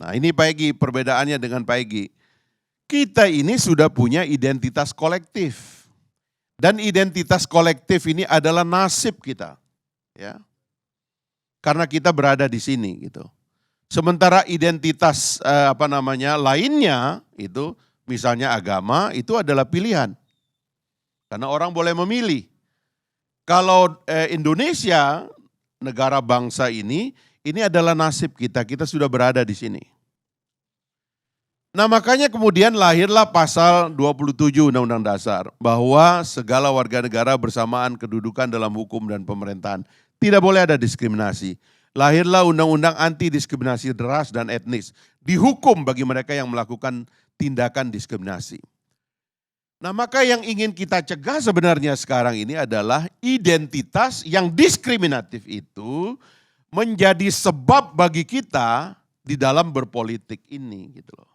Nah ini Pak Egy, perbedaannya dengan Pak Egy. Kita ini sudah punya identitas kolektif. Dan identitas kolektif ini adalah nasib kita. Ya. Karena kita berada di sini gitu. Sementara identitas lainnya itu misalnya agama itu adalah pilihan. Karena orang boleh memilih. Kalau Indonesia, negara bangsa ini adalah nasib kita sudah berada di sini. Nah makanya kemudian lahirlah pasal 27 Undang-Undang Dasar bahwa segala warga negara bersamaan kedudukan dalam hukum dan pemerintahan. Tidak boleh ada diskriminasi. Lahirlah Undang-Undang Anti Diskriminasi Ras dan Etnis. Dihukum bagi mereka yang melakukan tindakan diskriminasi. Nah maka yang ingin kita cegah sebenarnya sekarang ini adalah identitas yang diskriminatif itu menjadi sebab bagi kita di dalam berpolitik ini gitu loh.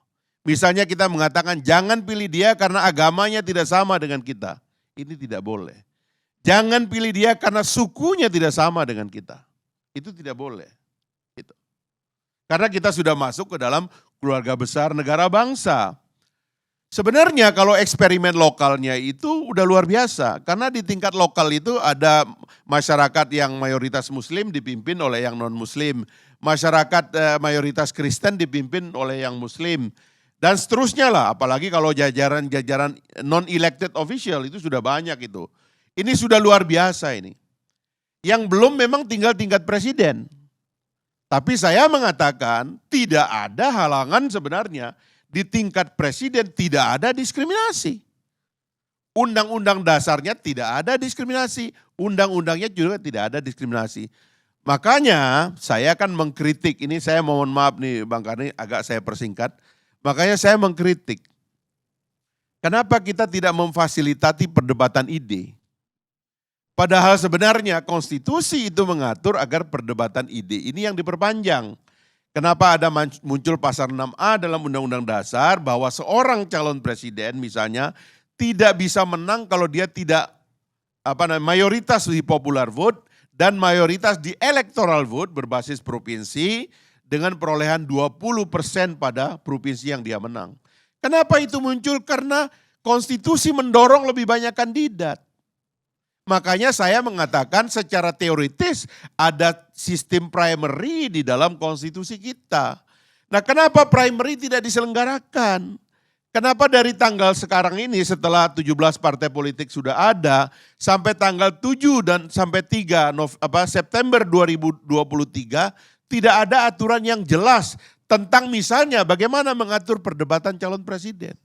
Misalnya kita mengatakan jangan pilih dia karena agamanya tidak sama dengan kita. Ini tidak boleh. Jangan pilih dia karena sukunya tidak sama dengan kita. Itu tidak boleh. Gitu. Karena kita sudah masuk ke dalam keluarga besar negara bangsa. Sebenarnya kalau eksperimen lokalnya itu udah luar biasa. Karena di tingkat lokal itu ada masyarakat yang mayoritas muslim dipimpin oleh yang non muslim. Masyarakat mayoritas Kristen dipimpin oleh yang muslim. Dan seterusnya lah, apalagi kalau jajaran-jajaran non-elected official itu sudah banyak itu. Ini sudah luar biasa ini. Yang belum memang tinggal tingkat presiden. Tapi saya mengatakan tidak ada halangan sebenarnya di tingkat presiden tidak ada diskriminasi. Undang-undang dasarnya tidak ada diskriminasi, undang-undangnya juga tidak ada diskriminasi. Makanya saya akan mengkritik, ini saya mohon maaf nih Bang Karni agak saya persingkat. Makanya saya mengkritik, kenapa kita tidak memfasilitasi perdebatan ide? Padahal sebenarnya konstitusi itu mengatur agar perdebatan ide ini yang diperpanjang. Kenapa ada muncul pasal 6A dalam Undang-Undang Dasar bahwa seorang calon presiden misalnya tidak bisa menang kalau dia tidak mayoritas di popular vote dan mayoritas di electoral vote berbasis provinsi, dengan perolehan 20% pada provinsi yang dia menang. Kenapa itu muncul? Karena konstitusi mendorong lebih banyak kandidat. Makanya saya mengatakan secara teoritis ada sistem primary di dalam konstitusi kita. Nah kenapa primary tidak diselenggarakan? Kenapa dari tanggal sekarang ini setelah 17 partai politik sudah ada sampai tanggal 7 dan sampai 3 September 2023 tidak ada aturan yang jelas tentang misalnya bagaimana mengatur perdebatan calon presiden.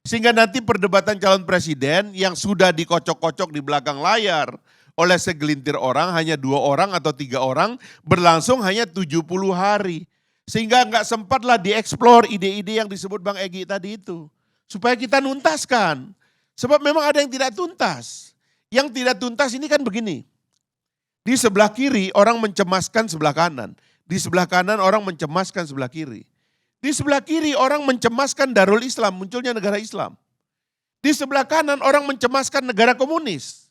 Sehingga nanti perdebatan calon presiden yang sudah dikocok-kocok di belakang layar oleh segelintir orang, hanya 2 orang atau 3 orang, berlangsung hanya 70 hari. Sehingga enggak sempatlah dieksplor ide-ide yang disebut Bang Egy tadi itu. Supaya kita nuntaskan. Sebab memang ada yang tidak tuntas. Yang tidak tuntas ini kan begini. Di sebelah kiri orang mencemaskan sebelah kanan. Di sebelah kanan orang mencemaskan sebelah kiri. Di sebelah kiri orang mencemaskan Darul Islam, munculnya negara Islam. Di sebelah kanan orang mencemaskan negara komunis.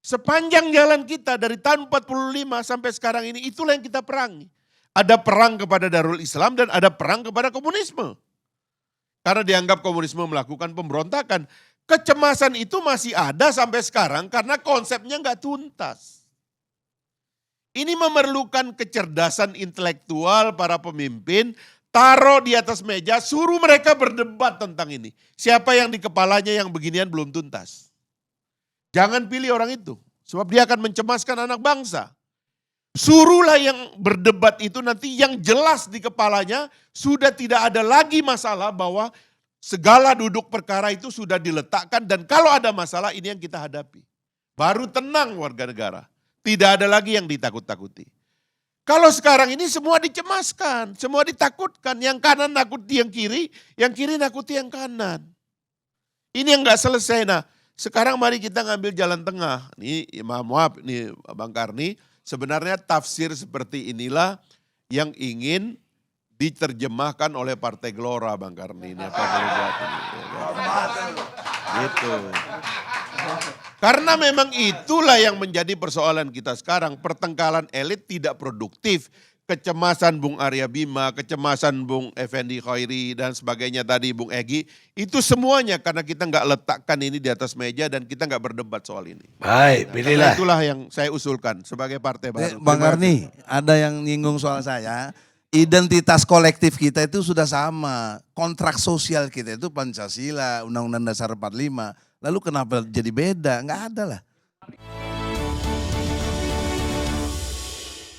Sepanjang jalan kita dari tahun 45 sampai sekarang ini itulah yang kita perangi. Ada perang kepada Darul Islam dan ada perang kepada komunisme. Karena dianggap komunisme melakukan pemberontakan. Kecemasan itu masih ada sampai sekarang karena konsepnya nggak tuntas. Ini memerlukan kecerdasan intelektual para pemimpin, taruh di atas meja, suruh mereka berdebat tentang ini. Siapa yang di kepalanya yang beginian belum tuntas. Jangan pilih orang itu, sebab dia akan mencemaskan anak bangsa. Suruhlah yang berdebat itu nanti yang jelas di kepalanya sudah tidak ada lagi masalah bahwa segala duduk perkara itu sudah diletakkan dan kalau ada masalah ini yang kita hadapi. Baru tenang warga negara. Tidak ada lagi yang ditakut-takuti. Kalau sekarang ini semua dicemaskan, semua ditakutkan. Yang kanan nakuti yang kiri nakuti yang kanan. Ini yang gak selesai. Nah sekarang mari kita ngambil jalan tengah. Nih maaf nih Bang Karni, sebenarnya tafsir seperti inilah yang ingin diterjemahkan oleh Partai Gelora Bang Karni. Ini apa boleh buat ini. Gitu. Karena memang itulah yang menjadi persoalan kita sekarang. Pertengkaran elit tidak produktif. kecemasan Bung Arya Bima, kecemasan Bung Effendi Khairi dan sebagainya tadi Bung Egy, itu semuanya karena kita nggak letakkan ini di atas meja dan kita nggak berdebat soal ini. Baik, pilihlah. Itulah yang saya usulkan sebagai partai baru. Bang Karni, ada yang nyinggung soal saya. Identitas kolektif kita itu sudah sama. Kontrak sosial kita itu Pancasila, Undang-Undang Dasar 45. Lalu kenapa jadi beda? Enggak ada lah.